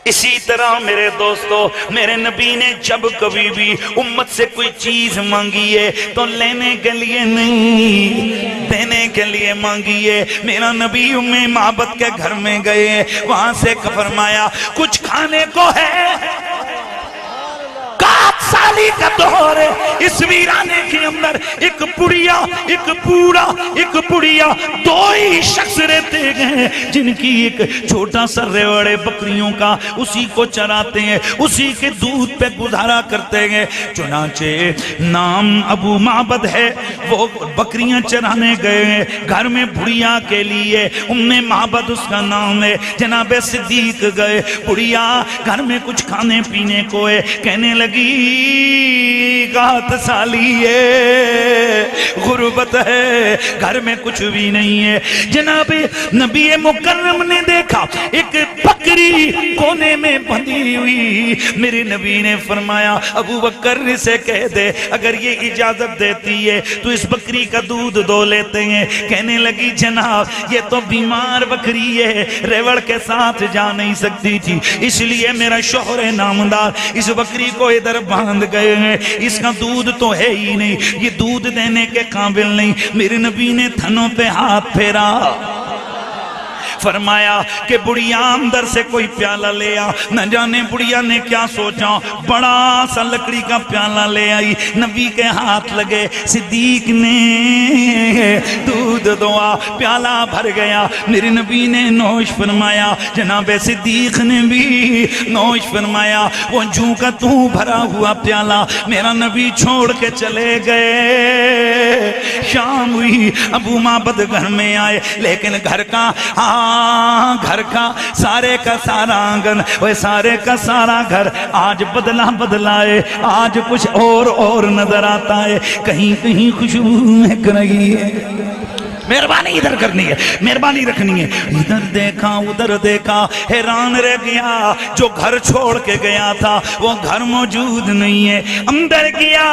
اسی طرح میرے دوستو میرے نبی نے جب کبھی بھی امت سے کوئی چیز مانگی ہے تو لینے کے لیے نہیں دینے کے لیے مانگی ہے۔ میرا نبی ام معبد کے گھر میں گئے، وہاں سے فرمایا کچھ کھانے کو ہے؟ سالی کا دور ہے، اس ویرانے کے اندر ایک پڑیا ایک پوڑا ایک پڑیا دو ہی شخص رہتے ہیں جن کی ایک چھوٹا سا ریوڑے بکریوں کا اسی کو چراتے ہیں، اسی کے دودھ پہ گزارا کرتے ہیں۔ چنانچہ نام ابو معبد ہے، وہ بکریاں چرانے گئے ہیں گھر میں بڑیا کے لیے، ام معبد اس کا نام ہے۔ جناب صدیق گئے، بڑیا گھر میں کچھ کھانے پینے کو ہے، کہنے لگی گات سالی ہے، غربت ہے، گھر میں کچھ بھی نہیں ہے۔ جناب نبی مکرم نے دیکھا ایک بکری کونے میں بندھی ہوئی، میرے نبی نے فرمایا ابو بکر سے کہہ دے اگر یہ اجازت دیتی ہے تو اس بکری کا دودھ دو لیتے ہیں۔ کہنے لگی جناب یہ تو بیمار بکری ہے، ریوڑ کے ساتھ جا نہیں سکتی تھی، اس لیے میرا شوہر نامدار اس بکری کو ادھر باندھ گئے ہیں، اس کا دودھ تو ہے ہی نہیں، یہ دودھ دینے کے قابل نہیں۔ میرے نبی نے تھنوں پہ ہاتھ پھیرا، فرمایا کہ بڑیا اندر سے کوئی پیالہ لے آ۔ نہ جانے بڑیا نے کیا سوچا، بڑا سا لکڑی کا پیالہ لے آئی، نبی کے ہاتھ لگے، صدیق نے دودھ دعا، پیالہ بھر گیا، میرے نبی نے نوش فرمایا، جناب صدیق نے بھی نوش فرمایا۔ وہ جوں کا تو بھرا ہوا پیالہ میرا نبی چھوڑ کے چلے گئے۔ شام ہوئی، ابو معبد گھر میں آئے، لیکن گھر کا گھر کا سارے کا سارا آنگن، وہ سارے کا سارا گھر آج بدلا ہے، آج کچھ اور نظر آتا ہے، کہیں کہیں خوشبو مہک رہی ہے۔ مہربانی ادھر کرنی ہے، مہربانی رکھنی ہے۔ ادھر دیکھا ادھر دیکھا، حیران رہ گیا، جو گھر چھوڑ کے گیا تھا وہ گھر موجود نہیں ہے۔ اندر گیا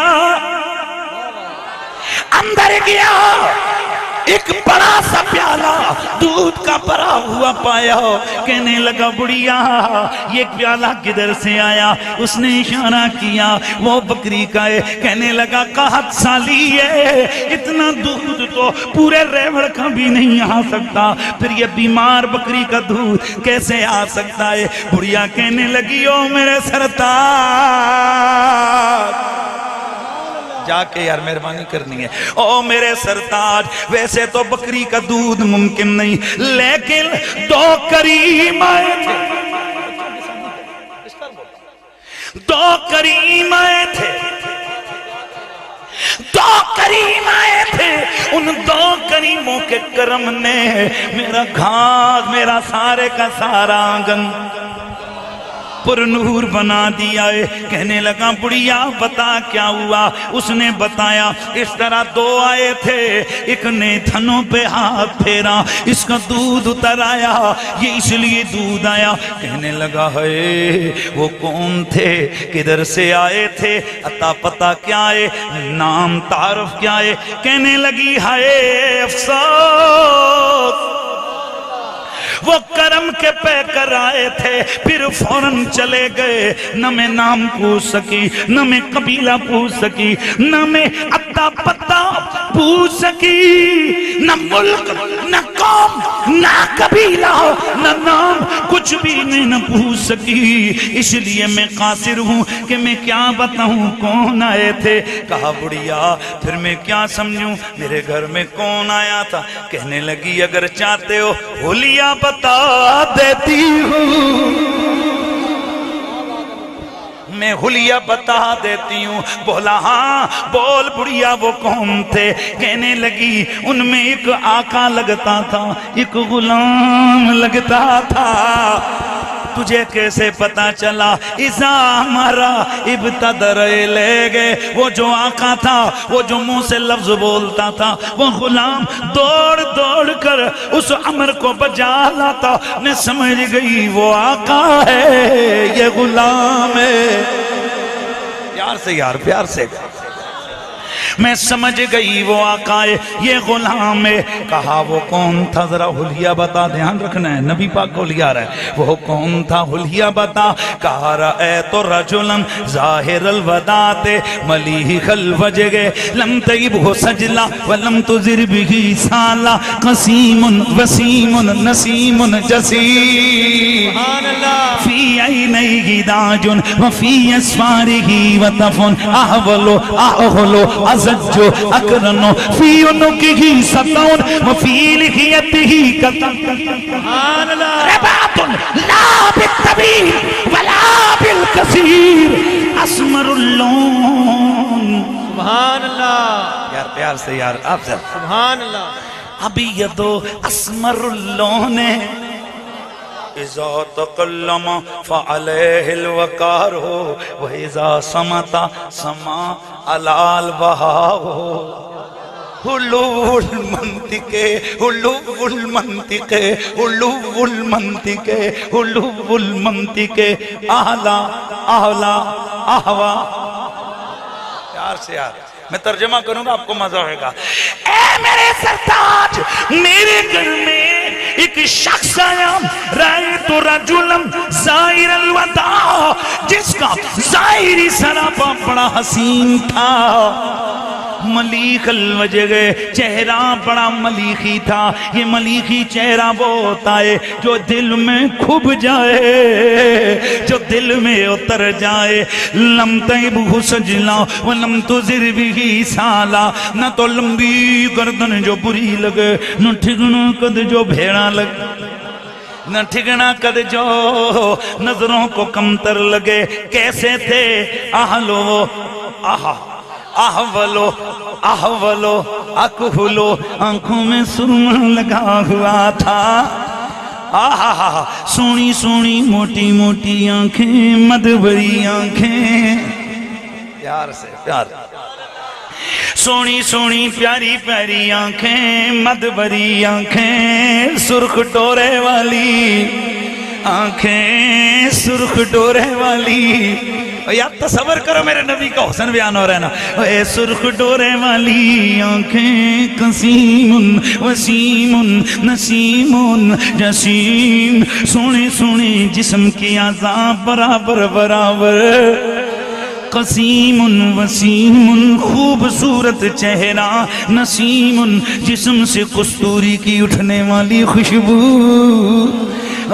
ایک بڑا سا پیالہ دودھ کا بھرا ہوا پایا، کہنے لگا بڑیا یہ پیالہ کدھر سے آیا؟ اس نے اشارہ کیا وہ بکری کا ہے، کہنے لگا قحط سالی ہے، اتنا دودھ تو پورے ریوڑ کا بھی نہیں آ سکتا، پھر یہ بیمار بکری کا دودھ کیسے آ سکتا ہے؟ بڑیا کہنے لگی او میرے سرتاج، جا کے یار مہربانی کرنی ہے، او میرے سرتاج ویسے تو بکری کا دودھ ممکن نہیں، لیکن دو کریم آئے تھے، ان دو کریموں کے کرم نے میرا گھاس، میرا سارے کا سارا آنگن پر نور بنا دیا ہے۔ کہنے لگا بڑیا بتا کیا ہوا؟ اس نے بتایا اس طرح دو آئے تھے، ایک نے تھنوں پہ ہاتھ پھیرا، اس کا دودھ اتر آیا، یہ اس لیے دودھ آیا۔ کہنے لگا ہے وہ کون تھے، کدھر سے آئے تھے، عطا پتہ کیا ہے، نام تعارف کیا ہے؟ کہنے لگی ہائے افسوس، وہ کرم کے پہ کر آئے تھے، پھر فوراً چلے گئے، نہ میں نام پوچھ سکی، نہ میں قبیلہ پوچھ سکی، نہ میں عطا پتہ پوچھ سکی، نہ ملک نہ قوم نہ قبیلہ نہ نام، کچھ بھی میں نہ پوچھ سکی، اس لیے میں قاصر ہوں کہ میں کیا بتاؤں کون آئے تھے۔ کہا بڑیا پھر میں کیا سمجھوں، میرے گھر میں کون آیا تھا؟ کہنے لگی اگر چاہتے ہو حلیہ بتا دیتی ہوں، میں حلیہ بتا دیتی ہوں۔ بولا ہاں بول بڑیا وہ کون تھے؟ کہنے لگی ان میں ایک آقا لگتا تھا، ایک غلام لگتا تھا، تجھے کیسے پتا چلا؟ اذا ہمارا ابتدر لے گئے، وہ جو آقا تھا، وہ جو منہ سے لفظ بولتا تھا، وہ غلام دوڑ دوڑ کر اس امر کو بجا لاتا، میں سمجھ گئی وہ آقا ہے یہ غلام ہے۔ پیار سے یار، پیار سے میں سمجھ گئی وہ آقا ہے، یہ غلام ہے۔ کہا وہ کون تھا ذرا حلیہ بتا، دھیان رکھنا ہے نبی پاک کو لیا رہا ہے، وہ کون تھا حلیہ بتا۔ کہا رأیت رجلا ظاہر الوداعت ملیح الوجہ لم تیبہ سجلا ولم تزر بہ سالا قسیم وسیم نسیم جسیم فی عینیہ داج وفی اسفارہ وطف احول احول ازج اکرن فی عنقہ ستون وفی لحیتہ قطن رباط لا بالطویل ولا بالقصیر اسمر اللون۔ سبحان اللہ، یار پیار سے یار آپ سے سبحان اللہ۔ ابیض اسمر اللون اذا تکلم فعلیہ الوقار وَإِذَا صَمَتَ سما علال بہاو۔ حلو المنطق حلو المنطق حلو المنطق حلو المنطق اعلی اعلی احوا۔ پیار سے یار میں ترجمہ کروں گا آپ کو مزہ ہوئے گا۔ اے میرے سرتاج، میرے گھر میں ایک شخص آیا، رأیت رجلا ظاہر الوداع، جس کا ظاہری سراپا بڑا حسین تھا، ملیح الوجہ، چہرہ بڑا ملیحی تھا۔ یہ ملیحی چہرہ وہ ہوتا ہے جو دل میں کھب جائے، جو دل میں اتر جائے۔ لم تیبہ سجلا ولم تزر بہ سالا، نہ تو لمبی گردن جو بری لگے، نہ ٹھگنا قد جو بھیڑا لگے، نہ ٹھگنا قد جو نظروں کو کمتر لگے۔ کیسے تھے؟ اہلو احولو احولو اکہلو، آنکھوں میں سرما لگا ہوا تھا۔ آہا سونی سونی موٹی موٹی آنکھیں، مدبری آنکھیں، پیار سے پیار، سونی سونی پیاری پیاری آنکھیں، مدبری آنکھیں، سرخ ڈورے والی آنکھیں، سرخ ڈورے والی۔ یا تصور کرو میرے نبی کا حسن بیان ہو رہا ہے نا۔ اے سرخ ڈورے والی آنکھیں، قسیم وسیم نسیم جسیم، سونے سونے جسم کی اعضاء برابر برابر، قسیم وسیم خوبصورت چہرہ، نسیم جسم سے کستوری کی اٹھنے والی خوشبو،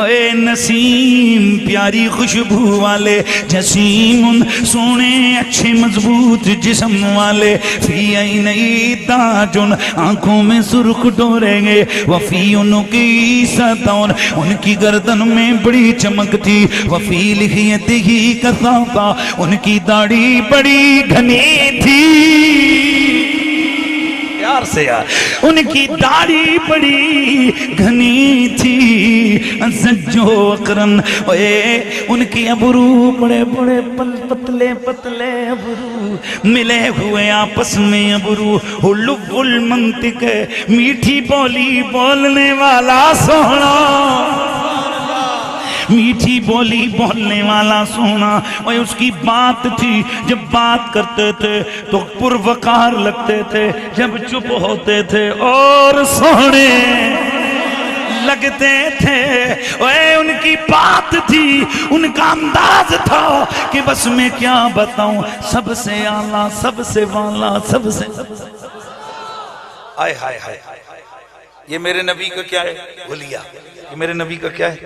اے نسیم پیاری خوشبو والے، جسیم سونے اچھے مضبوط جسم والے، فی عینی تاجن آنکھوں میں سرخ ڈورے گے، وفی عنقی ستون ان کی گردن میں بڑی چمک تھی، وفی لحیتہ کثافہ ان کی داڑھی بڑی گھنی تھی۔ پیار سے یار، ان کی داڑھی بڑی گھنی تھی۔ سجو اکرن، ان کی ابرو بڑے بڑے پتلے پتلے ابرو ملے ہوئے آپس میں ابرو، حلو المنطق میٹھی بولی بولنے والا سونا، میٹھی بولی بولنے والا سونا۔ اور اس کی بات تھی، جب بات کرتے تھے تو پروقار لگتے تھے، جب چپ ہوتے تھے اور سونے لگتے تھے۔ اے ان کی بات تھی، ان کا انداز تھا کہ بس میں کیا بتاؤں، سب سے اعلیٰ، سب سے والا، سب سے آئے ہائے ہائے۔ یہ میرے نبی کا کیا ہے؟ حلیہ۔ یہ میرے نبی کا کیا ہے؟